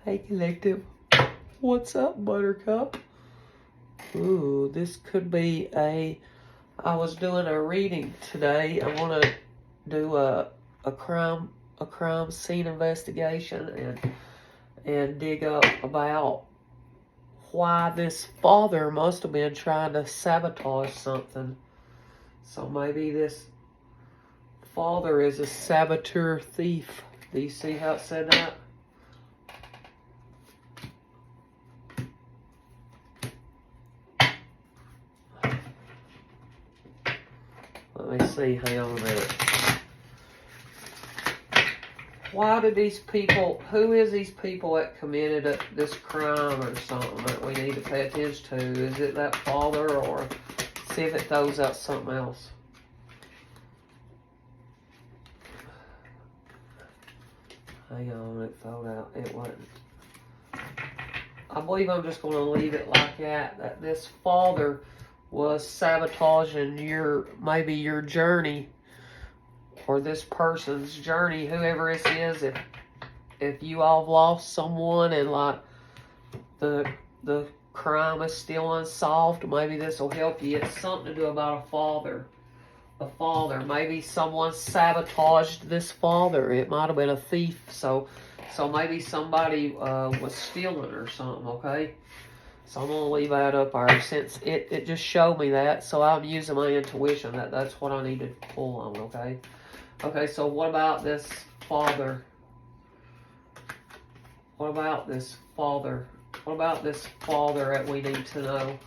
Hey, Collective. What's up, Buttercup? Ooh, this could be I was doing a reading today. I want to do a crime scene investigation and dig up about why this father must have been trying to sabotage something. So maybe this father is a saboteur thief. Do you see how it said that? Let me see, hang on a minute. Why did these people, who is these people that committed this crime or something that we need to pay attention to? Is it that father, or see if it throws out something else? Hang on, it threw out, it wasn't. I believe I'm just going to leave it like that this father was sabotaging maybe your journey, or this person's journey, whoever it is. If you all have lost someone and like the crime is still unsolved, maybe this will help you. It's something to do about a father. Maybe someone sabotaged this father. It might have been a thief, so maybe somebody was stealing or something, okay? So I'm going to leave that up there since it just showed me that. So I'm using my intuition. That's what I need to pull on, okay? Okay, so what about this father? What about this father? What about this father that we need to know?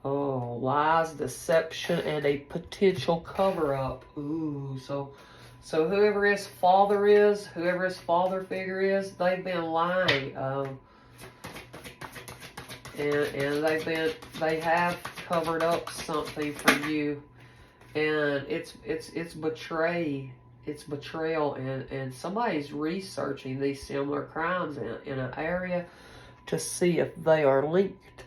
Oh, lies, deception, and a potential cover-up. Ooh, so whoever his father is, whoever his father figure is, they've been lying. And they have covered up something from you, and it's betrayal, and somebody's researching these similar crimes in an area to see if they are linked.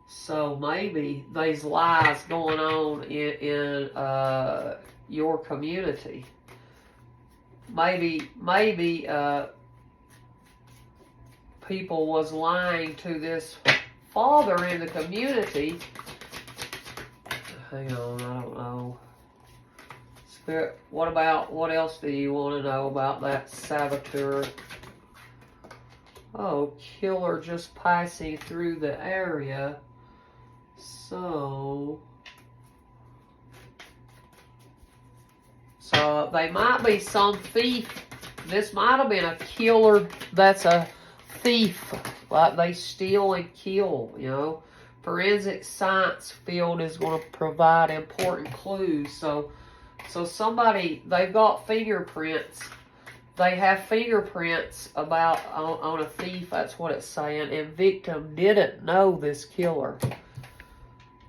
So maybe these lies going on in your community. Maybe people was lying to this father in the community. Hang on, I don't know. Spirit, what else do you want to know about that saboteur? Oh, killer just passing through the area. So they might be some thief. This might have been a killer that's a thief. Like they steal and kill, you know. Forensic science field is going to provide important clues. So somebody, they've got fingerprints. They have fingerprints about on a thief, that's what it's saying, and victim didn't know this killer.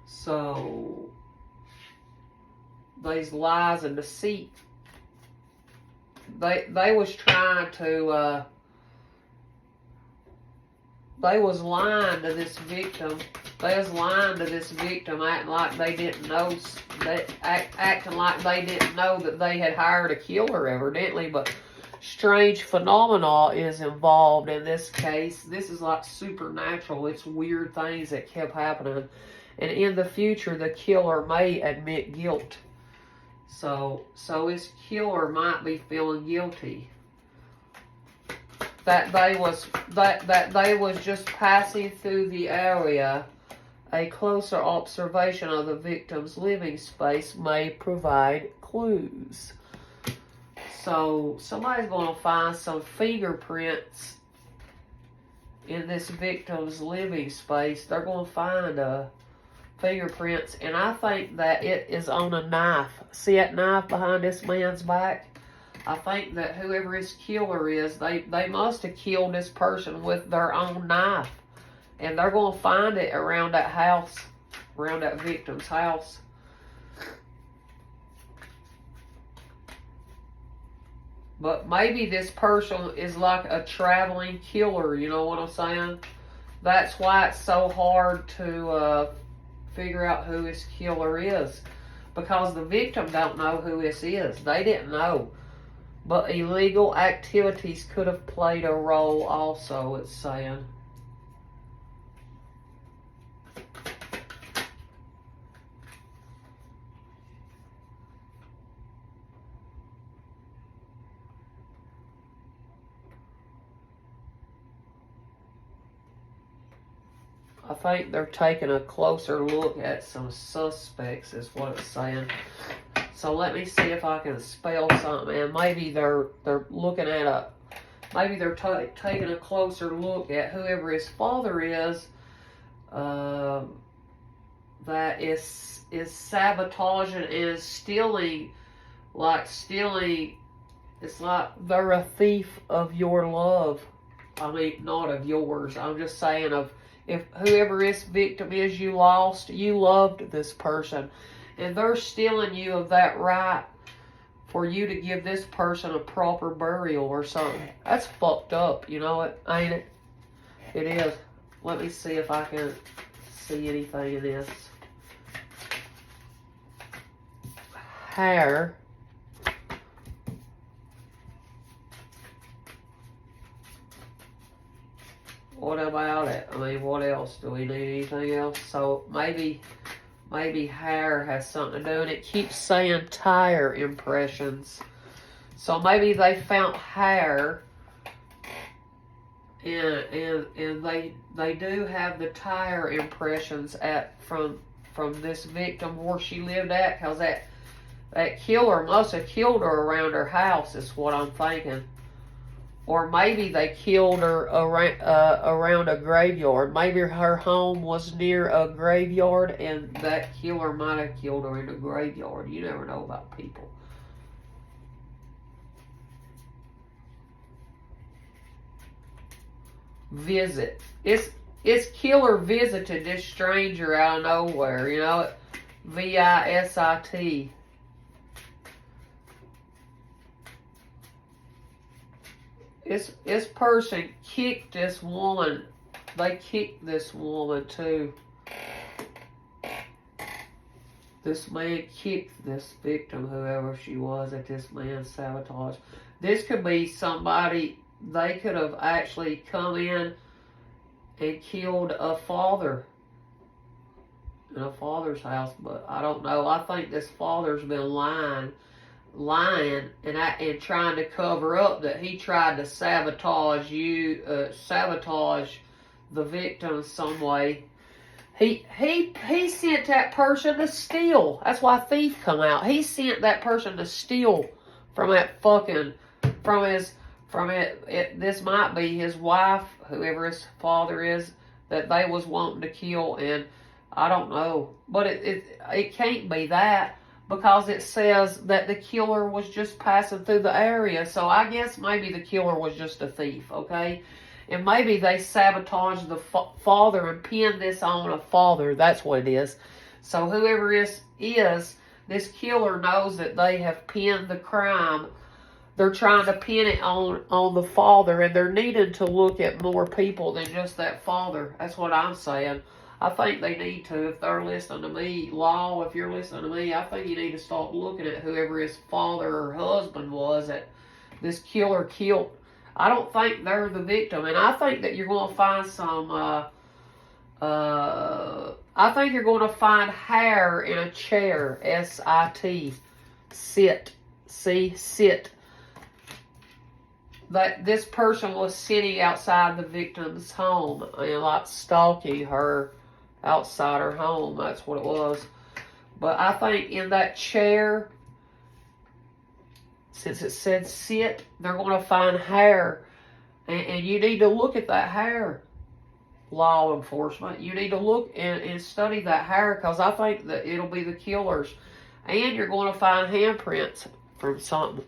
So these lies and deceit, they was trying to they was lying to this victim. They was lying to this victim, acting like they didn't know, acting like they didn't know that they had hired a killer, evidently. But strange phenomena is involved in this case. This is like supernatural. It's weird things that kept happening. And in the future, the killer may admit guilt. So his killer might be feeling guilty. That they was just passing through the area. A closer observation of the victim's living space may provide clues. So somebody's going to find some fingerprints in this victim's living space. They're going to find fingerprints, and I think that it is on a knife. See that knife behind this man's back? I think that whoever his killer is, they must have killed this person with their own knife. And they're going to find it around that house, around that victim's house. But maybe this person is like a traveling killer, you know what I'm saying? That's why it's so hard to figure out who his killer is. Because the victim don't know who this is. They didn't know. But illegal activities could have played a role also, it's saying. I think they're taking a closer look at some suspects, is what it's saying. So let me see if I can spell something. And maybe they're looking at maybe they're taking a closer look at whoever his father is. That is sabotaging and stealing. It's like they're a thief of your love. I mean, not of yours. I'm just saying of, if whoever this victim is you lost, you loved this person. And they're stealing you of that right for you to give this person a proper burial or something. That's fucked up, you know it, ain't it? It is. Let me see if I can see anything in this. Hair. What about it? I mean, what else? Do we need anything else? So maybe hair has something to do, and it keeps saying tire impressions. So maybe they found hair, and they do have the tire impressions from this victim where she lived at, because that killer must have killed her around her house, is what I'm thinking. Or maybe they killed her around a graveyard. Maybe her home was near a graveyard, and that killer might have killed her in a graveyard. You never know about people. Visit. It's killer visited this stranger out of nowhere. You know, VISIT. This person kicked this woman. They kicked this woman too. This man kicked this victim, whoever she was, that this man sabotaged. This could be somebody, they could have actually come in and killed a father in a father's house, but I don't know. I think this father's been lying and trying to cover up that he tried to sabotage the victim some way. He sent that person to steal. That's why thief come out. He sent that person to steal from that fucking this might be his wife, whoever his father is, that they was wanting to kill, and I don't know, but it can't be that, because it says that the killer was just passing through the area. So I guess maybe the killer was just a thief, okay? And maybe they sabotaged the father and pinned this on a father. That's what it is. So whoever this killer knows that they have pinned the crime. They're trying to pin it on the father, and they're needing to look at more people than just that father. That's what I'm saying. I think they need to, if they're listening to me, Law, if you're listening to me, I think you need to start looking at whoever his father or husband was that this killer killed. I don't think they're the victim, and I think that you're going to find some, I think you're going to find hair in a chair, S-I-T, sit, sit. That this person was sitting outside the victim's home and like stalking her outside her home. That's what it was. But I think in that chair, since it said sit, they're going to find hair. And you need to look at that hair, law enforcement. You need to look and study that hair, because I think that it'll be the killers. And you're going to find handprints from something.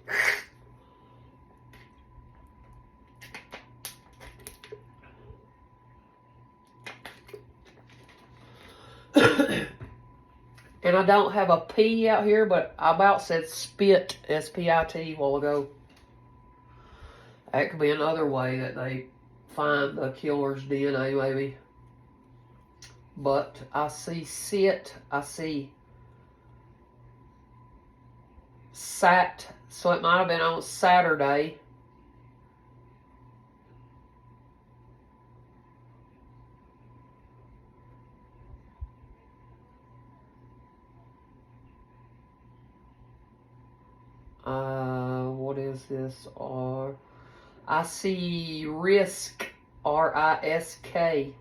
And I don't have a P out here, but I about said spit, S-P-I-T, a while ago. That could be another way that they find the killer's DNA, maybe. But I see sit, I see sat, So it might have been on Saturday. What is this? I see risk, R-I-S-K.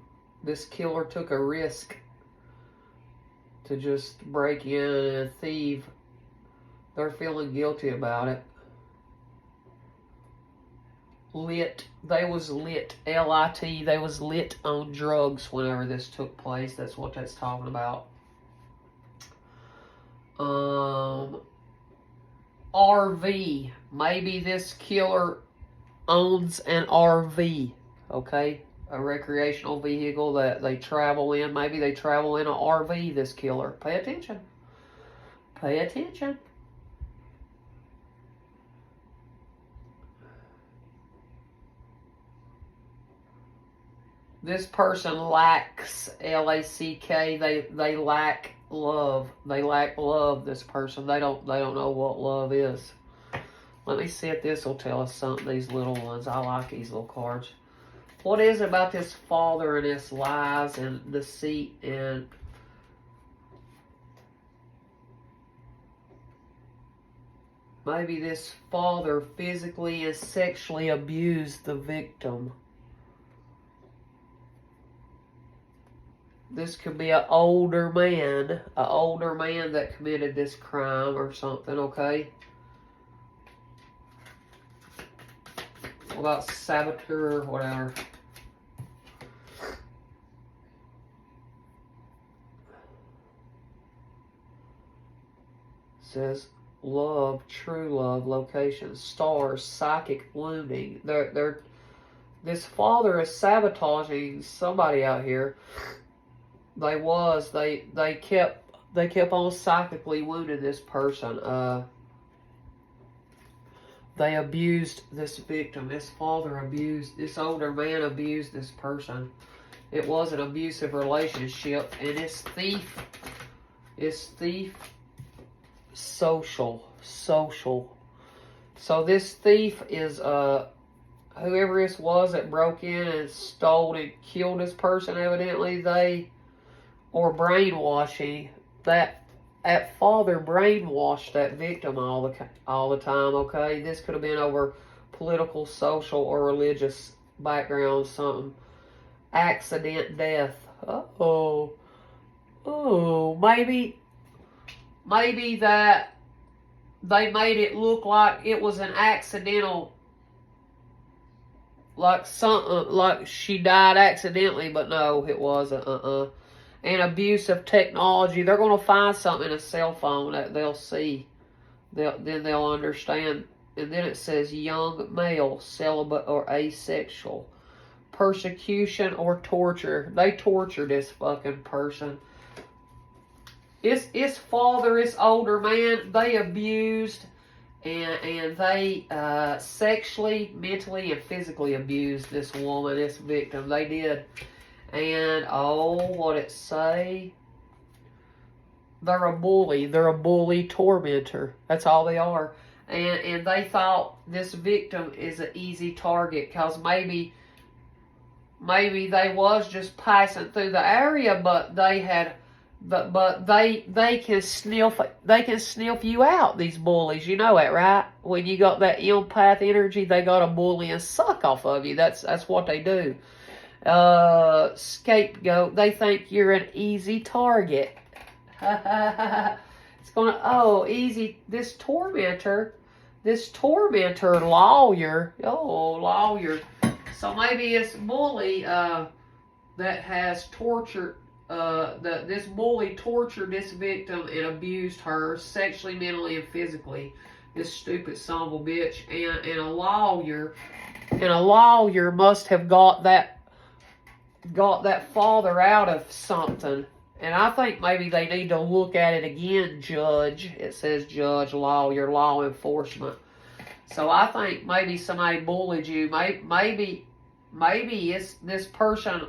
This killer took a risk to just break in and thieve. They're feeling guilty about it. Lit. They was lit. L-I-T. They was lit on drugs whenever this took place. That's what that's talking about. RV. Maybe this killer owns an RV. Okay? A recreational vehicle that they travel in. Maybe they travel in an RV, this killer. Pay attention. Pay attention. This person lacks, L-A-C-K, they lack love. They lack love, this person. They don't know what love is. Let me see if this will tell us something, these little ones. I like these little cards. What is it about this father and his lies and deceit and maybe this father physically and sexually abused the victim. This could be an older man that committed this crime or something, okay? What about saboteur or whatever? It says love, true love, location, stars, psychic wounding. This father is sabotaging somebody out here. They kept on psychically wounding this person. They abused this victim. This father abused, this older man abused this person. It was an abusive relationship, and it's thief social. So this thief is whoever this was that broke in and stole and killed this person. Evidently or brainwashing, that father brainwashed that victim all the time, okay? This could have been over political, social, or religious background, something. Accident death. Oh, maybe that they made it look like it was an accidental, like something, like she died accidentally, but no, it wasn't. And abuse of technology. They're going to find something in a cell phone that they'll see. Then they'll understand. And then it says young male, celibate or asexual. Persecution or torture. They tortured this fucking person. His father, this older man, they abused and they sexually, mentally, and physically abused this woman, this victim. They did. And, what it say? They're a bully. They're a bully tormentor. That's all they are. And they thought this victim is an easy target because maybe they was just passing through the area, but they had, but they can sniff you out, these bullies. You know that, right? When you got that empath energy, they got a bully and suck off of you. That's what they do. Scapegoat. They think you're an easy target. It's gonna, easy. This tormentor lawyer. Lawyer. So maybe it's bully, that has tortured, this bully tortured this victim and abused her sexually, mentally, and physically. This stupid son of a bitch. And a lawyer must have got that father out of something. And I think maybe they need to look at it again, judge. It says judge, lawyer, law enforcement. So I think maybe somebody bullied you. Maybe it's this person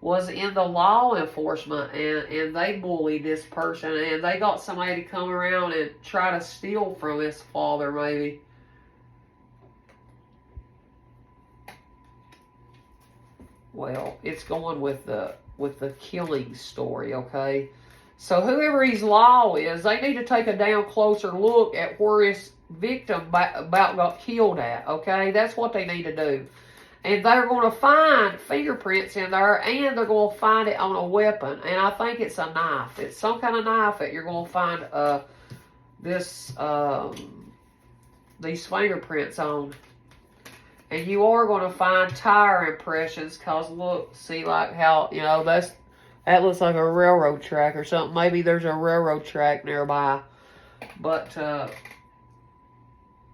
was in the law enforcement, and they bullied this person, and they got somebody to come around and try to steal from his father, maybe. Well, it's going with the killing story, okay? So whoever his law is, they need to take a down closer look at where his victim about got killed at, okay? That's what they need to do. And they're going to find fingerprints in there, and they're going to find it on a weapon. And I think it's a knife. It's some kind of knife that you're going to find these fingerprints on. And you are going to find tire impressions, because look, see like how, you know, that looks like a railroad track or something. Maybe there's a railroad track nearby. But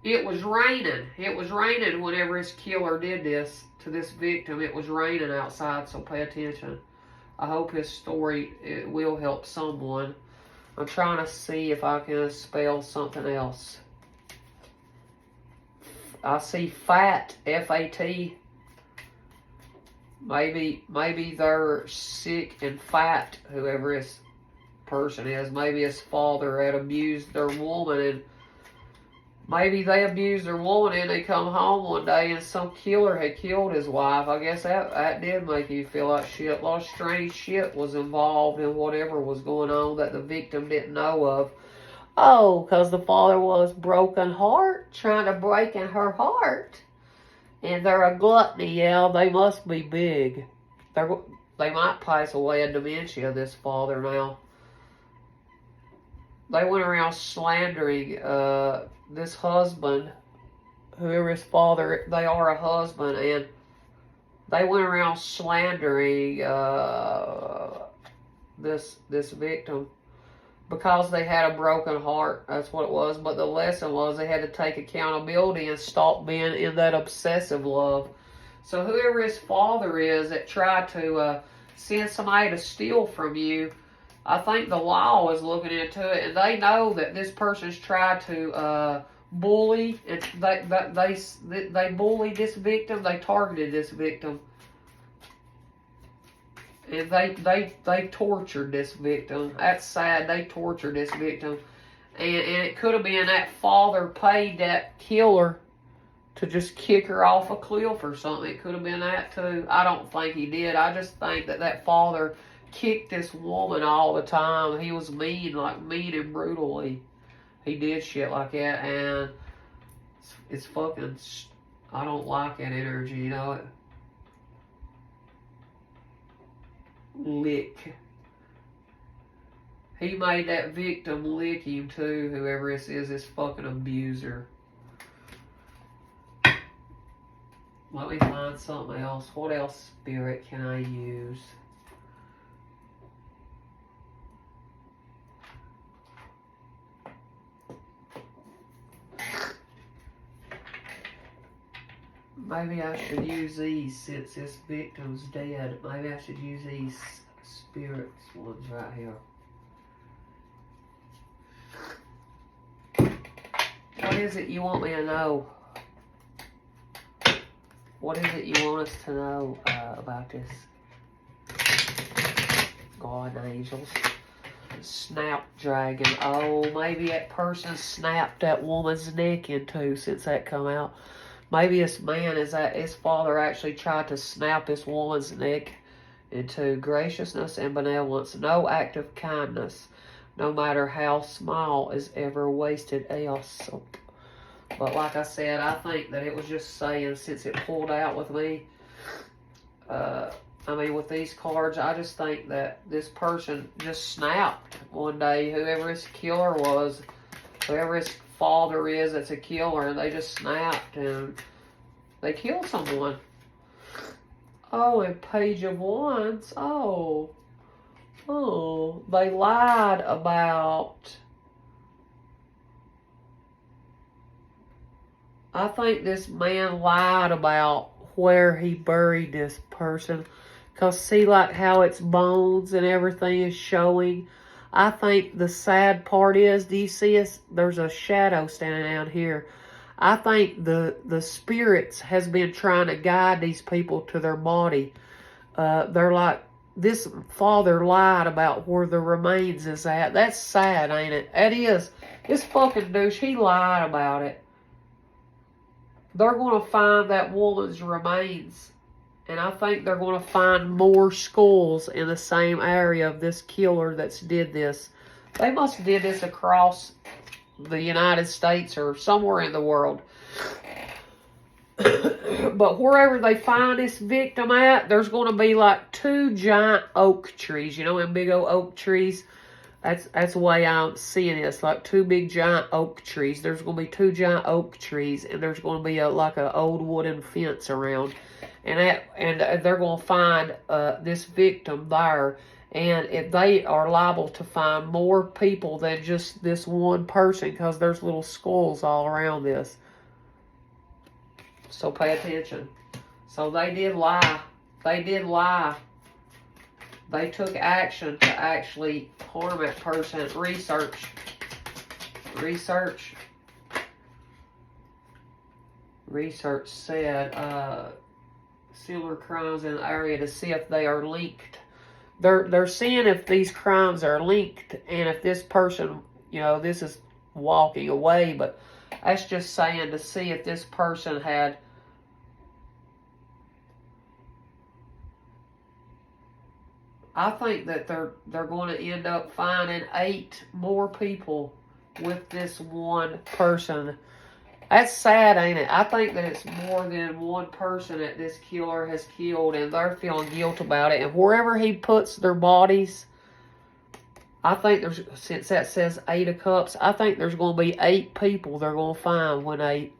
it was raining. It was raining whenever his killer did this to this victim. It was raining outside, so pay attention. I hope his story it will help someone. I'm trying to see if I can spell something else. I see fat, F-A-T. Maybe they're sick and fat, whoever this person is. Maybe his father had abused their woman, and maybe they abused their woman and they come home one day and some killer had killed his wife. I guess that did make you feel like shit. A lot of strange shit was involved in whatever was going on that the victim didn't know of. Oh, because the father was broken heart, trying to break in her heart. And they're a gluttony, yeah, they must be big. They might pass away of dementia, this father now. They went around slandering this husband, whoever his father, they are a husband, and they went around slandering this victim because they had a broken heart. That's what it was. But the lesson was they had to take accountability and stop being in that obsessive love. So whoever his father is that tried to send somebody to steal from you, I think the law is looking into it, and they know that this person's tried to bully. They bullied this victim. They targeted this victim. And they tortured this victim. That's sad. They tortured this victim. And it could have been that father paid that killer to just kick her off a cliff or something. It could have been that too. I don't think he did. I just think that father kicked this woman all the time. He was mean and brutally. He did shit like that. And it's fucking... I don't like that energy, you know it. Lick. He made that victim lick him too, whoever this is, this fucking abuser. Let me find something else. What else spirit can I use? Maybe I should use these since this victim's dead. Maybe I should use these spirits ones right here. What is it you want me to know? What is it you want us to know about this? Guardian angels. Snapdragon. Oh, maybe that person snapped that woman's neck in two since that come out. Maybe this man is that his father actually tried to snap this woman's neck into graciousness and benevolence. No act of kindness, no matter how small, is ever wasted else. But like I said, I think that it was just saying, since it pulled out with me, with these cards, I just think that this person just snapped one day, whoever his killer was, whoever his father is that's a killer, and they just snapped and they killed someone. Oh, a Page of Wands. Oh, they lied about... I think this man lied about where he buried this person. Because see like how its bones and everything is showing. I think the sad part is, do you see us? There's a shadow standing out here. I think the spirits has been trying to guide these people to their body. They're like this father lied about where the remains is at. That's sad, ain't it? That is. This fucking douche, he lied about it. They're going to find that woman's remains. And I think they're going to find more skulls in the same area of this killer that's did this. They must have did this across the United States or somewhere in the world. But wherever they find this victim at, there's going to be like 2 giant oak trees. You know, them big old oak trees? That's the way I'm seeing it. It's like 2 big giant oak trees. There's going to be 2 giant oak trees, and there's going to be like an old wooden fence around. And they're going to find this victim there. And if they are liable to find more people than just this one person, because there's little skulls all around this. So pay attention. So they did lie. They did lie. They took action to actually harm that person. Research. Research said similar crimes in the area to see if they are linked. They're seeing if these crimes are linked, and if this person, you know, this is walking away, but that's just saying to see if this person had. I think that they're going to end up finding 8 more people with this one person. That's sad, ain't it? I think that it's more than one person that this killer has killed, and they're feeling guilt about it. And wherever he puts their bodies, I think there's, since that says 8 of Cups, I think there's going to be 8 people they're going to find when they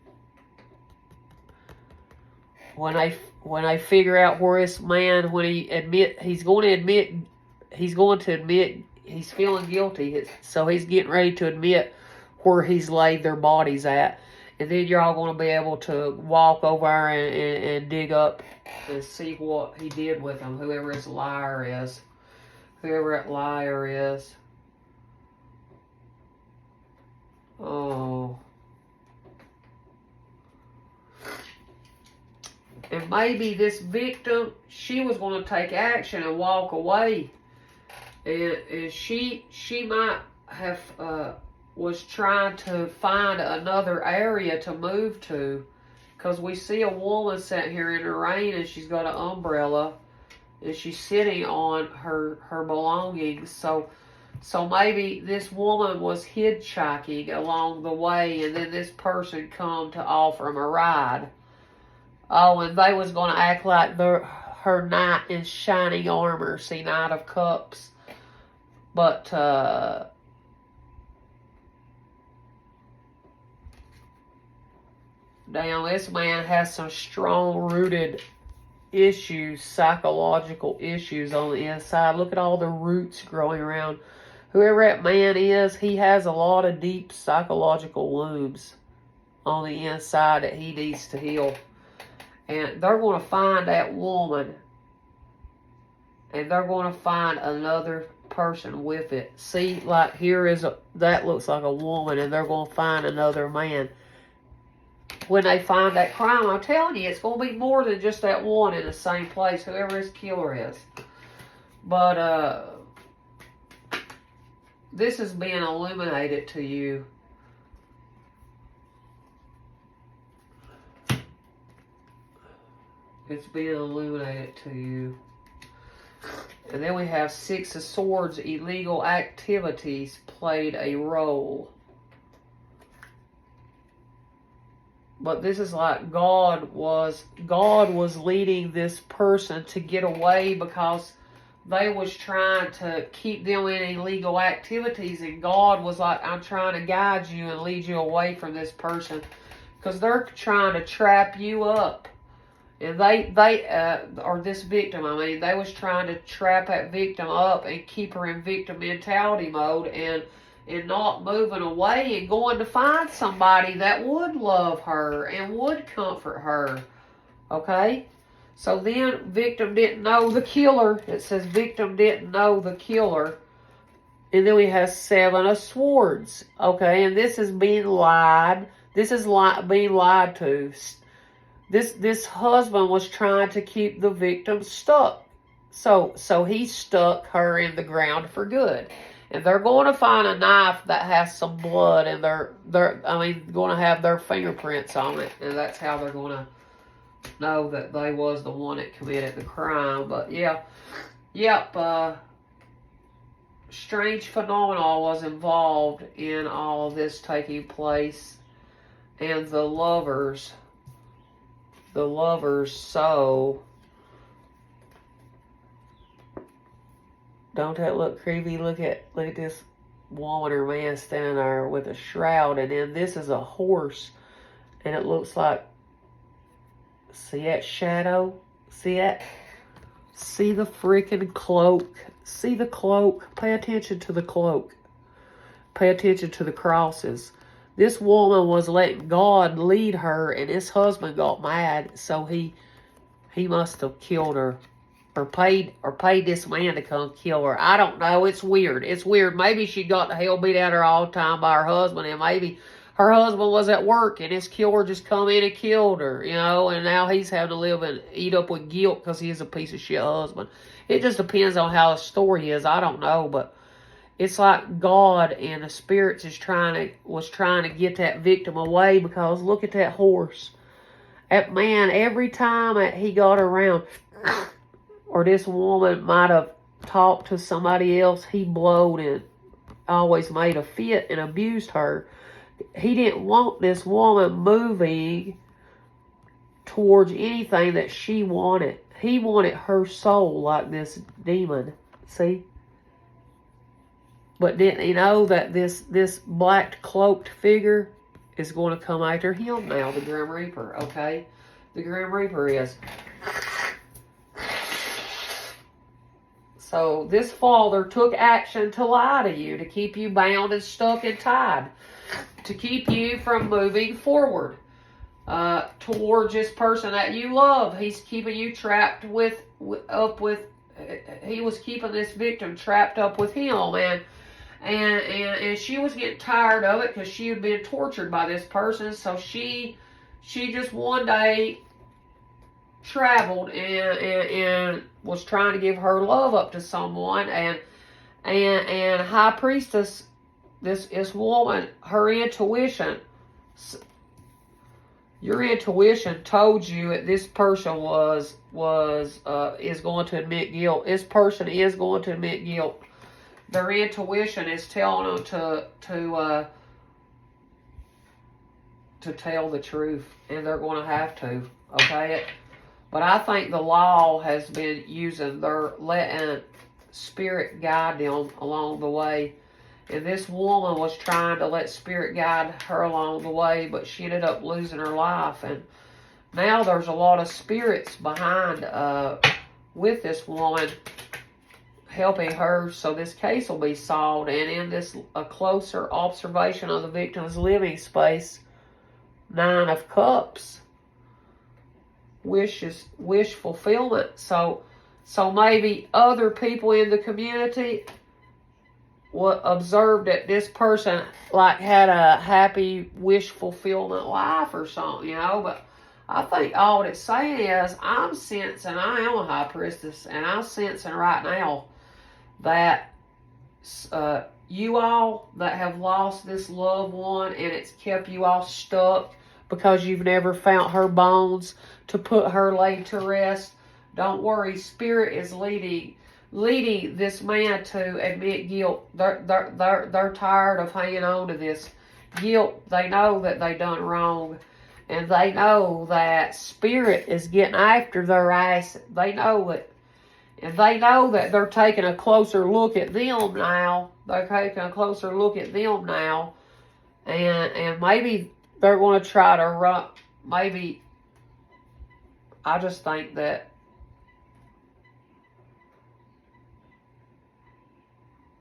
figure out where this man, when he's going to admit he's feeling guilty. So he's getting ready to admit where he's laid their bodies at. And then you're all going to be able to walk over and dig up and see what he did with them, whoever his liar is. Whoever that liar is. Oh. And maybe this victim, she was going to take action and walk away. And she might have was trying to find another area to move to. Because we see a woman sitting here in the rain, and she's got an umbrella. And she's sitting on her belongings. So maybe this woman was hitchhiking along the way, and then this person come to offer him a ride. Oh, and they was going to act like her knight in shining armor. See, Knight of Cups. But, damn, this man has some strong-rooted issues, psychological issues on the inside. Look at all the roots growing around. Whoever that man is, he has a lot of deep psychological wounds on the inside that he needs to heal. And they're going to find that woman. And they're going to find another person with it. See, like here is that looks like a woman, and they're going to find another man. When they find that crime, I'm telling you, it's going to be more than just that one in the same place, whoever his killer is. But, this is being illuminated to you. It's being illuminated to you. And then we have 6 of Swords. Illegal activities played a role. But this is like God was leading this person to get away because they was trying to keep them in illegal activities. And God was like, I'm trying to guide you and lead you away from this person. Because they're trying to trap you up. And or this victim, I mean, they was trying to trap that victim up and keep her in victim mentality mode and not moving away and going to find somebody that would love her and would comfort her. Okay? So then, victim didn't know the killer. It says victim didn't know the killer. And then we have 7 of Swords. Okay? And this is being lied. This is being lied to. This husband was trying to keep the victim stuck. So he stuck her in the ground for good. And they're going to find a knife that has some blood, and going to have their fingerprints on it, and that's how they're going to know that they was the one that committed the crime. But strange phenomenon was involved in all this taking place, and the lovers, so don't that look creepy? Look at this woman or man standing there with a shroud, and then this is a horse, and it looks like, see that shadow? See that? See the freaking cloak? See the cloak? Pay attention to the cloak. Pay attention to the crosses. This woman was letting God lead her, and this husband got mad, so he must have killed her. Or paid this man to come kill her. I don't know. It's weird. It's weird. Maybe she got the hell beat out of her all the time by her husband, and maybe her husband was at work, and this killer just come in and killed her, and now he's having to live and eat up with guilt because he's a piece of shit husband. It just depends on how the story is. I don't know, but it's like God and the spirits was trying to get that victim away, because look at that horse. That man, every time he got around, or this woman might have talked to somebody else, he blowed and always made a fit and abused her. He didn't want this woman moving towards anything that she wanted. He wanted her soul, like this demon. See? But didn't he know that this black cloaked figure is going to come after him now, the Grim Reaper, okay? The Grim Reaper is. So this father took action to lie to you, to keep you bound and stuck and tied, to keep you from moving forward towards this person that you love. He's keeping you trapped he was keeping this victim trapped up with him, and she was getting tired of it because she had been tortured by this person. So she just one day traveled and was trying to give her love up to someone, and High Priestess, this woman, her intuition, your intuition told you that this person is going to admit guilt. This person is going to admit guilt. Their intuition is telling them to tell the truth, and they're going to have to. Okay. But I think the law has been letting spirit guide them along the way. And this woman was trying to let spirit guide her along the way, but she ended up losing her life. And now there's a lot of spirits behind with this woman, helping her, so this case will be solved. And in a closer observation of the victim's living space, 9 of Cups. Wish fulfillment. So maybe other people in the community observed that this person like had a happy wish fulfillment life or something, But I think all it's saying is, I'm sensing, I am a High Priestess, and I'm sensing right now that you all that have lost this loved one, and it's kept you all stuck because you've never found her bones to put her laid to rest. Don't worry, Spirit is leading this man to admit guilt. They're tired of hanging on to this guilt. They know that they done wrong, and they know that Spirit is getting after their ass. They know it, and they know that they're taking a closer look at them now. And maybe they're going to try to run. Maybe, I just think that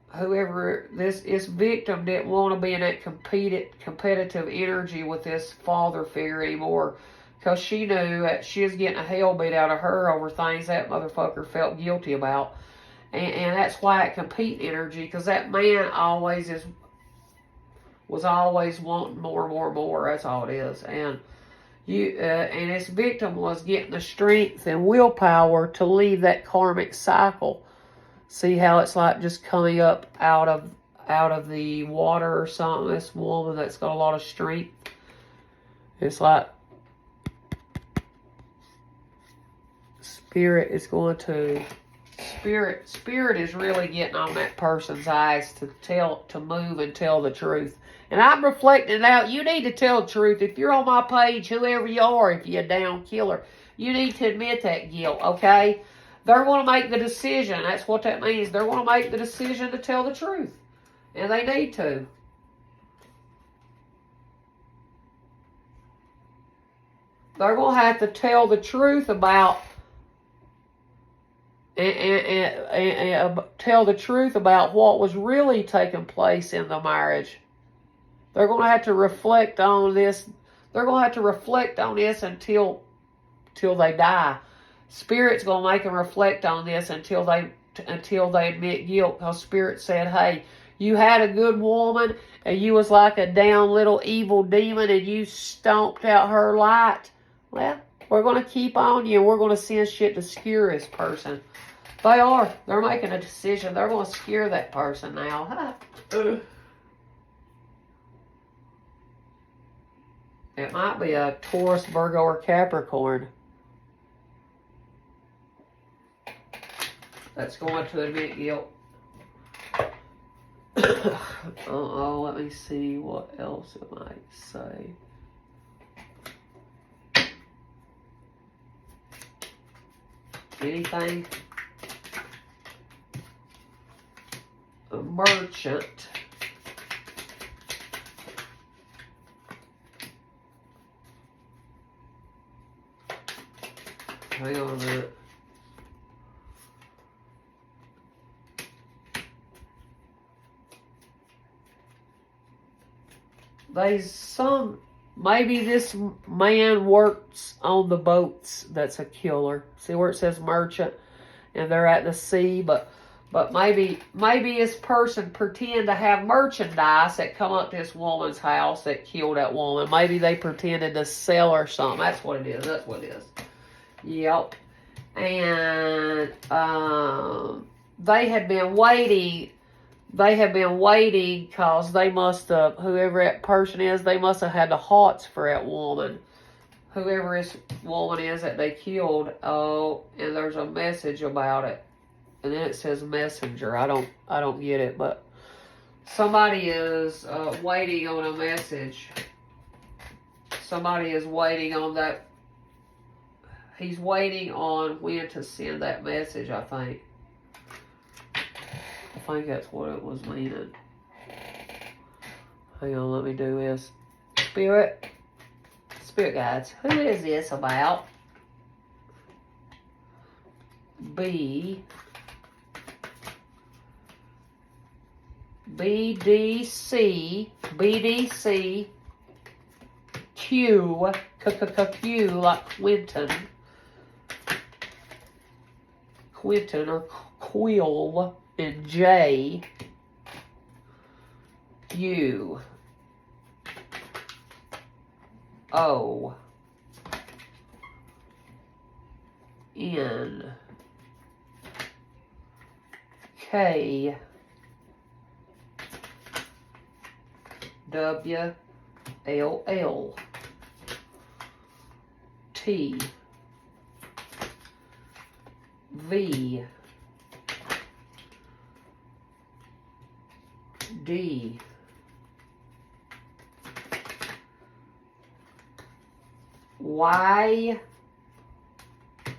whoever this victim didn't want to be in that competitive energy with this father figure anymore, because she knew that she was getting a hell beat out of her over things that motherfucker felt guilty about. And that's why it compete energy, because that man was always wanting more. That's all it is. And And its victim was getting the strength and willpower to leave that karmic cycle. See how it's like just coming up out of the water or something. This woman that's got a lot of strength. It's like Spirit is going to Spirit is really getting on that person's eyes to move and tell the truth. And I'm reflecting it out. You need to tell the truth. If you're on my page, whoever you are, if you're a down killer, you need to admit that guilt, okay? They're going to make the decision. That's what that means. They're going to make the decision to tell the truth. And they need to. They're going to have to tell the truth about tell the truth about what was really taking place in the marriage. They're going to have to reflect on this. They're going to have to reflect on this until they die. Spirit's going to make them reflect on this until they admit guilt. Because Spirit said, hey, you had a good woman and you was like a down little evil demon and you stomped out her light. Well, we're going to keep on you and we're going to send shit to scare this person. They are. They're making a decision. They're going to scare that person now. It might be a Taurus, Virgo, or Capricorn that's going to admit guilt. Let me see what else it might say. Anything? A merchant. Hang on a minute. Maybe this man works on the boats that's a killer. See where it says merchant and they're at the sea, but maybe this person pretend to have merchandise that come up to this woman's house that killed that woman. Maybe they pretended to sell her something. That's what it is. That's what it is. Yep. And they had been waiting. They have been waiting because they must have, whoever that person is, they must have had the hots for that woman. Whoever this woman is that they killed, and there's a message about it. And then it says messenger. I don't get it, but somebody is waiting on a message. Somebody is waiting on that. He's waiting on when to send that message, I think. I think that's what it was meaning. Hang on, let me do this. Spirit guides, who is this about? BDC, Q, like Quentin or Quill, and J, U, O, N, K, W, L, L, T, V, D, Y,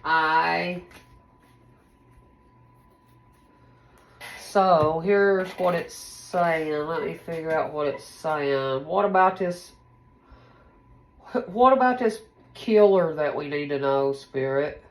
I. So here's what it's saying. Let me figure out what it's saying. What about this killer that we need to know, Spirit?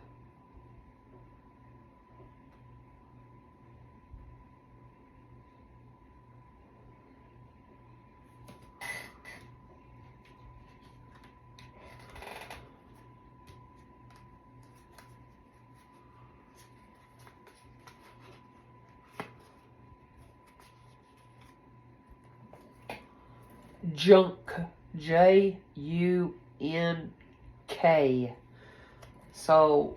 Junk, J-U-N-K, K. So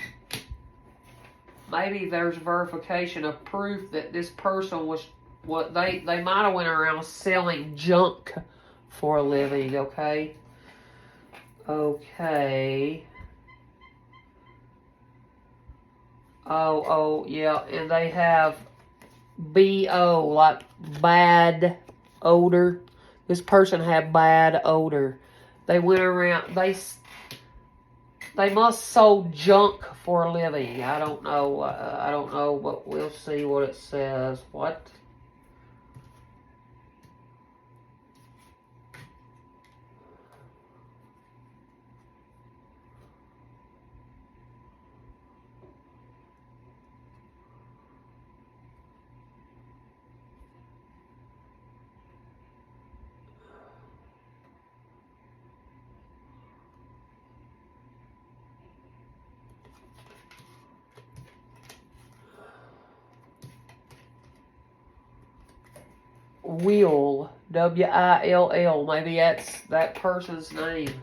maybe there's verification of proof that this person was what they might have went around selling junk for a living. Okay. Oh, yeah, and they have BO, like bad odor. This person had bad odor. They went around, they must sold junk for a living. I don't know, but we'll see what it says. What? Will, W-I-L-L, maybe that's that person's name.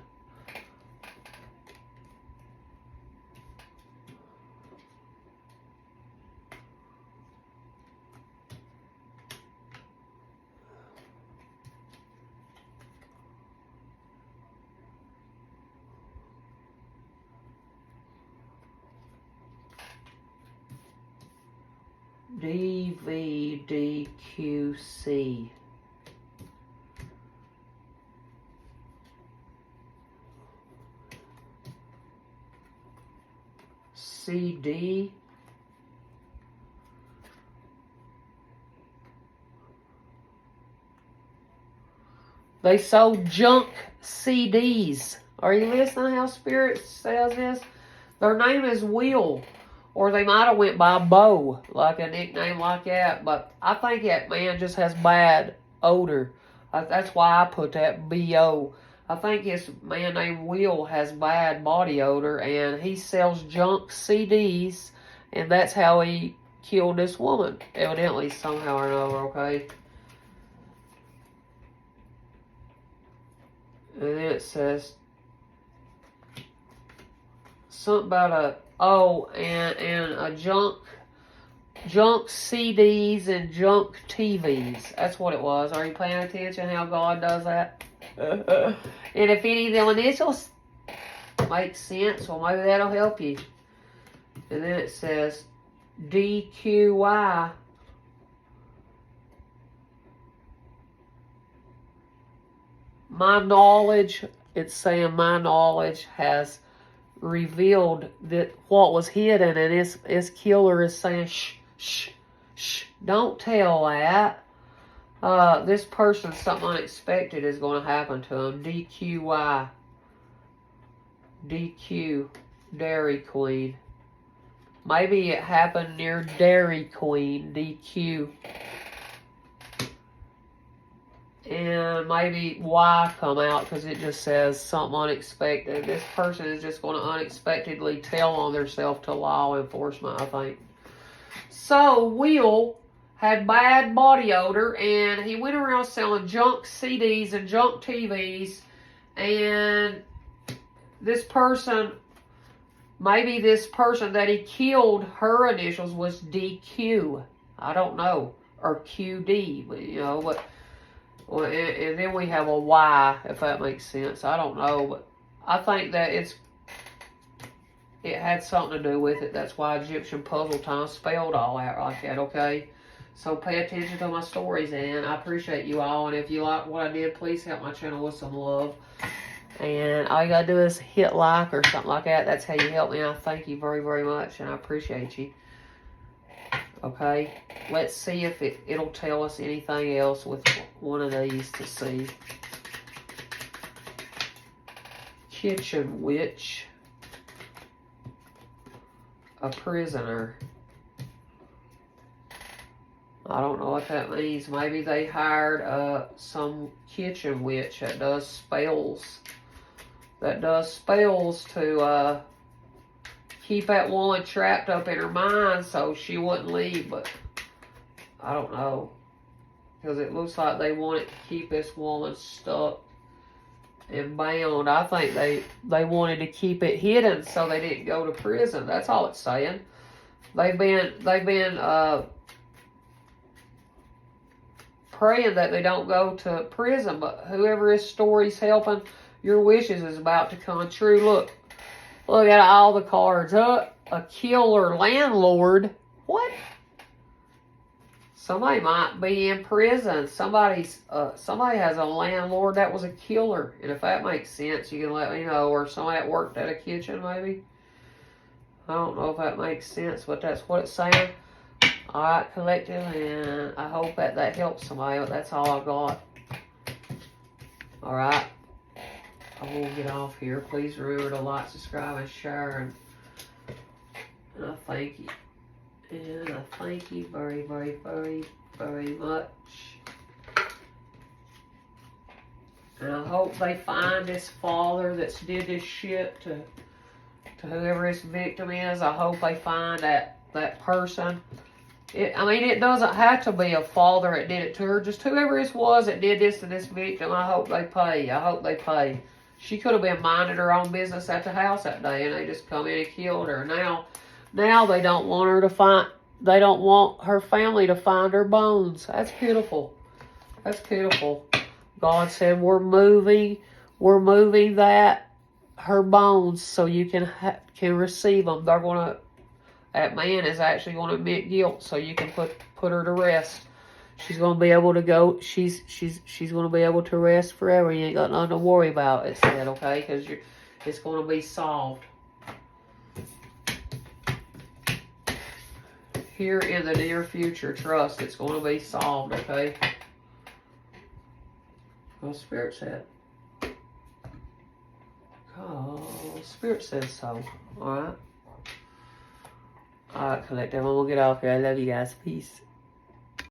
DVDQC. CD. They sold junk CDs. Are you listening how Spirit says this? Their name is Will. Or they might have went by Bo, like a nickname like that. But I think that man just has bad odor. That's why I put that B-O. I think this man named Will has bad body odor, and he sells junk CDs, and that's how he killed this woman, evidently, somehow or another, okay? And then it says something about and a junk CDs and junk TVs. That's what it was. Are you paying attention how God does that? And if any of them initials make sense, well, maybe that'll help you. And then it says DQY. My knowledge, it's saying my knowledge has revealed that what was hidden, and its killer is saying shh, don't tell that. This person, something unexpected is going to happen to them. DQY. DQ, Dairy Queen. Maybe it happened near Dairy Queen, DQ. And maybe Y come out because it just says something unexpected. This person is just going to unexpectedly tell on themselves to law enforcement, I think. So, Will had bad body odor, and he went around selling junk CDs and junk TVs, and this person, maybe this person that he killed, her initials was DQ. I don't know. Or QD, but, you know, but... Well, and then we have a Y, if that makes sense. I don't know, but I think that it had something to do with it. That's why Egyptian Puzzle Time spelled all out like that, okay? So pay attention to my stories, and I appreciate you all. And if you like what I did, please help my channel with some love. And all you gotta do is hit like or something like that. That's how you help me, and I thank you very, very much, and I appreciate you. Okay, let's see if it'll tell us anything else with one of these to see. Kitchen witch. A prisoner. I don't know what that means. Maybe they hired some kitchen witch that does spells. That does spells to keep that woman trapped up in her mind so she wouldn't leave, but I don't know. Because it looks like they wanted to keep this woman stuck and bound. I think they wanted to keep it hidden so they didn't go to prison. That's all it's saying. They've been praying that they don't go to prison, but whoever this story's helping, your wishes is about to come true. Look at all the cards. A killer landlord. What? Somebody might be in prison. Somebody has a landlord that was a killer. And if that makes sense, you can let me know. Or somebody that worked at a kitchen, maybe. I don't know if that makes sense, but that's what it's saying. Alright, collective, and I hope that helps somebody, but that's all I got. Alright. I will get off here. Please remember to like, subscribe, and share. And I thank you. And I thank you very, very, very, very much. And I hope they find this father that's did this shit to whoever this victim is. I hope they find that person. It doesn't have to be a father that did it to her. Just whoever this was that did this to this victim, I hope they pay. I hope they pay. She could have been minding her own business at the house that day, and they just come in and killed her. Now they don't want her to find. They don't want her family to find her bones. That's pitiful. That's pitiful. God said we're moving that her bones so you can receive them. They're gonna. That man is actually going to admit guilt, so you can put her to rest. She's going to be able to go. She's going to be able to rest forever. You ain't got nothing to worry about. It said, okay, because it's going to be solved here in the near future. Trust, it's going to be solved. Okay. Well, Spirit said. Oh, Spirit says so. All right. Alright, collective. I'm gonna get off here. I love you guys. Peace.